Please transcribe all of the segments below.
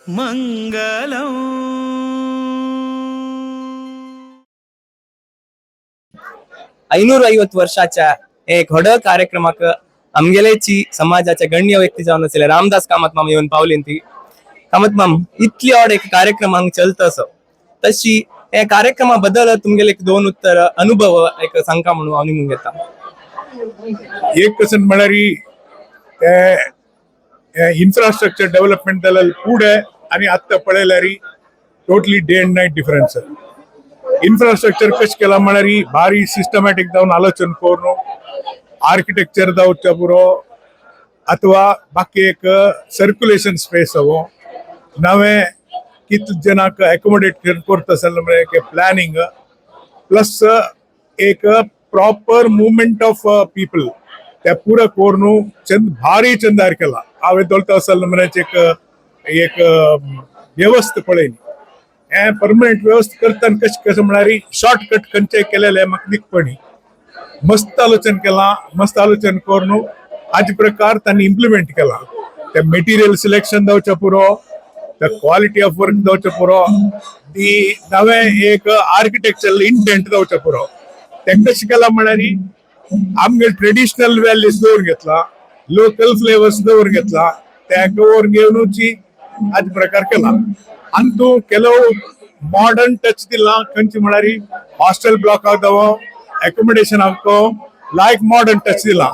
मंगलम 550 वर्षाच्या एक व्हड कार्यक्रमाक आमगेलेची समाजाच्या गण्य व्यक्ती जावन आसले रामदास कामत माम येवन पावली ती कामत माम इतली ओड एक कार्यक्रम हांग चलता असो तशी हे कार्यक्रमा बद्दल तुमगेले एक दोन उत्तर अनुभव एक सांगता म्हणून हांव निमून घेता. एक कसन म्हळ्यार इन्फ्रास्ट्रक्चर डेव्हलपमेंट जाल्यार पुढे आणि आत्ता पळयल्यार totally day and night difference. Infrastructure कशें केला म्हळ्यार भारी सिस्टमॅटिक जावन आलोचन करून आर्किटेक्चर जावच्या पुरो अथवा बाकी एक सर्क्युलेशन स्पेस हवो नवे कितले जनाक एकोमोडेट करता आसले प्लॅनिंग प्लस एक प्रॉपर मुवमेंट ऑफ पीपल त्या पुरा करून चंद भारी चंदार केला. हांवें दोलता आसले म्हणजे एक व्यवस्था पळयली हे परमनंट व्यवस्था करतना कशें कशें म्हळ्यार शॉर्टकट खंयचे केलेले म्हाका दिसपणी मस्त आलोचन केला. मस्त आलोचन करून हाजे प्रकार तांणी इम्प्लिमेंट केला. ते मेटेरियल सिलेक्शन जावचे पुरो the quality of work जावचे पुरो ती नवे एक आर्किटेक्चरल इंटेंट जावचे पुरो ते कशें केला म्हळ्यार आमगे ट्रेडिशनल व्हॅल्यूज दवरून घेतला लोकल फ्लेवर्स दवरून घेतला त्या दवरून घेवनूची आज प्रकार केला आनी तूं केलो मॉडर्न टच दिला खंयची म्हळ्यार हॉस्टेल ब्लॉकाक जावो एकोमोडेशनाक लायक मॉडर्न टच दिला.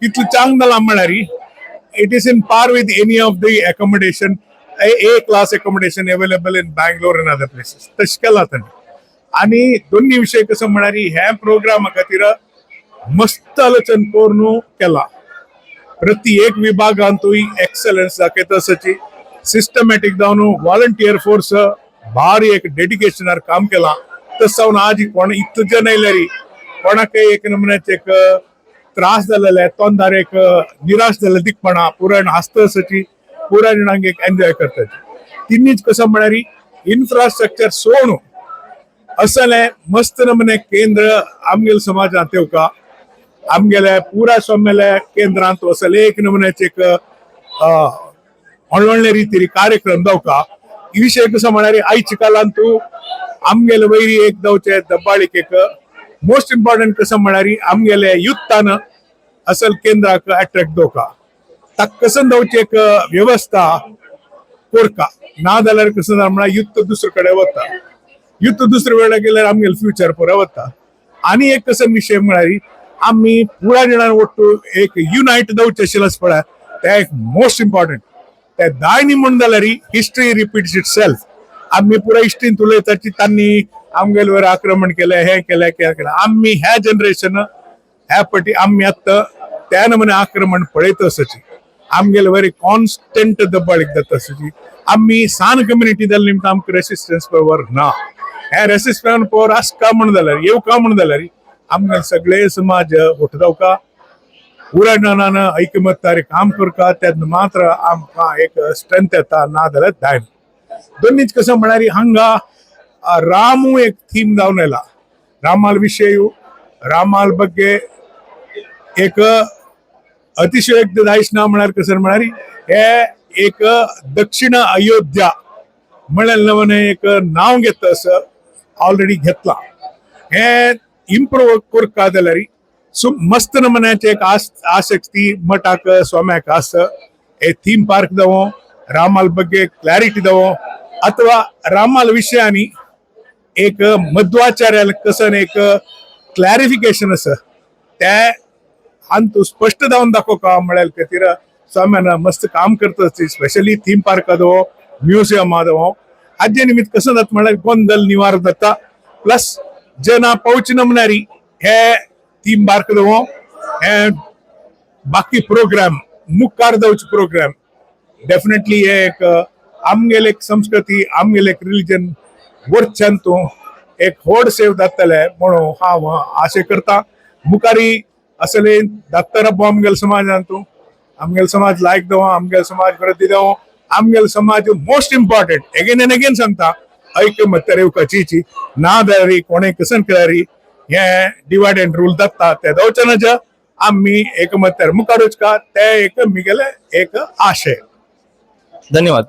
कितलें चांग जाला म्हळ्यार it is in par with any of the accommodation A class accommodation available in Bangalore and other places. तशें केला ताणें. आनी दोन्ही विशय कसो म्हळ्यार ह्या प्रोग्रामा खातीर मस्त आलोचन करून केला. प्रति एक विभागांतूय एक्सलन्स दाखयता तशी सिस्टमॅटिक जावन व्हॉलंटियर फोर्स भारी एक डेडिकेशनार काम केला. तस जावन आज कोण इतले जन येयल्यार कोणाकय एक नमुन्याचे एक त्रास जालेले तोंडार एक निराश जाले दिखपणा पुरण हसता तशी पुरा जणांक एक एन्जॉय करतात. तिन्नीच कसं म्हळ्यार इन्फ्रास्ट्रक्चर सोडून असले मस्त नमुने केंद्र आमगेल समाजात येवका आमगेले पुरा सोमेले केंद्रांत असले एक नमुन्याचे एक व्हडले रितीन कार्यक्रम जावका ही विशय कसो म्हळ्यार आयच्या काळांत तूं आमगेले वयरी एक जावचे दबाळीक एक मोस्ट इम्पॉर्टंट कसं म्हळ्यार आमगेले युथान असल केंद्राक अट्रॅक्ट जावका ताका कसं जावची एक व्यवस्था करता ना जाल्यार कसं जाता म्हळ्यार युथ दुसरे कडेन वता युथ दुसरे कडेन गेल्यार आमगेले फ्युचर पुरो वता. आनी एक कसो विशय म्हळ्यार आमी पुरा जाणां वट्टू एक युनायट जावचे आशिल्ले पळय ते एक मोस्ट इम्पॉर्टंट ते दायनी म्हण जाल्यार हिस्ट्री रिपीट्स इट सेल्फ. आमी पुरा हिस्ट्रीन उलयता की तांणी आमगेले वर आक्रमण केले हे केले आमी ह्या जनरेशन ह्या पटी आमी आत्ता त्या नमुने आक्रमण पळयता आसची आमगेले वेरी कॉन्स्टंट दबाळीक जाता आसची आमी सान कम्युनिटी जाल्या निमतान आमकां रेसिस्टन्स पॉवर ना. हे रेसिस्टन्स पॉवर आसका म्हण जाल्यार येवका म्हण जाल्यार आमगे सगळे समाज फुट जावका पुरा जनान ऐकमत्यान काम करता तेन्ना मात्र आमकां एक स्ट्रेंथ येता ना जाल्यार धायन. दोन्हीच कसं म्हळ्यार हांगा रामू एक थीम जावन येला. रामाल विशय रामाल बग्गे एक अतिशयोक्ती ना म्हळ्यार कसं म्हळ्यार हे एक दक्षिण अयोध्या म्हणून एक नाव घेता असं ऑलरेडी घेतला. हे इम्प्रूव करता जाल्यार मस्त नमुन्याचे एक आसक्ती मठाक स्वाम्याक आस हे थीम पार्क जावं रामाल बग्गे क्लॅरिटी जावं अथवा रामाल विशयांनी एक मध्वाचार्याल कसं एक क्लॅरिफिकेशन आसा ते आणि तू स्पष्ट जावन दाखोवका म्हळ्यार खातीर स्वाम्यान मस्त काम करता स्पेशली थीम पार्क जावो म्युझियम जावो हाजे निमित्त कसं जाता म्हळ्यार गोंधळ निवार जाता प्लस जना पावचे नमुन्यार हे थीम पार्क जावो हे बाकी प्रोग्राम मुखार जावचे प्रोग्राम डेफिनेटली हे एक आमगेले एक संस्कृती आमगेले एक रिलीजन वरच्यान तूं एक होड सेव जातले म्हणून हांव आशे करता. मुखारी असले दातार आमगेल समाजांतू आमगेल समाज लायक जावं आमगेल समाज प्रती जावं आमगेल समाज most important again and again सांगता ऐकमत्यार येवपाची ना जाल्यार कोणें कसं केल्यार हे डिवायड अँड रूल जाता ते जावचे नज आम्ही एकमत्यार मुखार वचका ते एक मिगेले एक आशय. धन्यवाद.